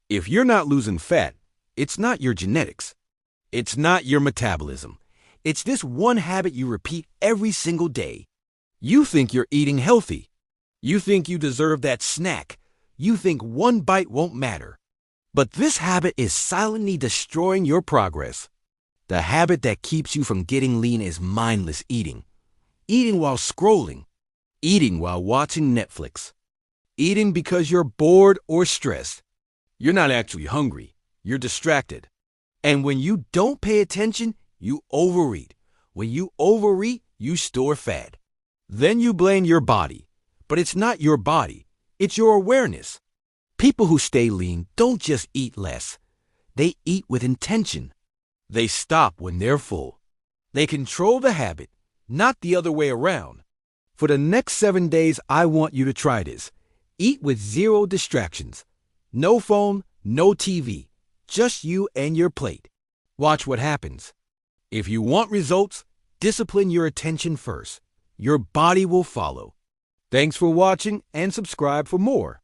If you're not losing fat, it's not your genetics. It's not your metabolism. It's this one habit you repeat every single day. You think you're eating healthy. You think you deserve that snack. You think one bite won't matter. But this habit is silently destroying your progress. The habit that keeps you from getting lean is mindless eating. Eating while scrolling. Eating while watching Netflix. Eating because you're bored or stressed. You're not actually hungry. You're distracted. And when you don't pay attention, you overeat. When you overeat, you store fat. Then you blame your body. But it's not your body. It's your awareness. People who stay lean don't just eat less. They eat with intention. They stop when they're full. They control the habit, not the other way around. For the next 7 days, I want you to try this. Eat with 0 distractions. No phone, no TV. Just you and your plate. Watch what happens. If you want results, discipline your attention first. Your body will follow. Thanks for watching and subscribe for more.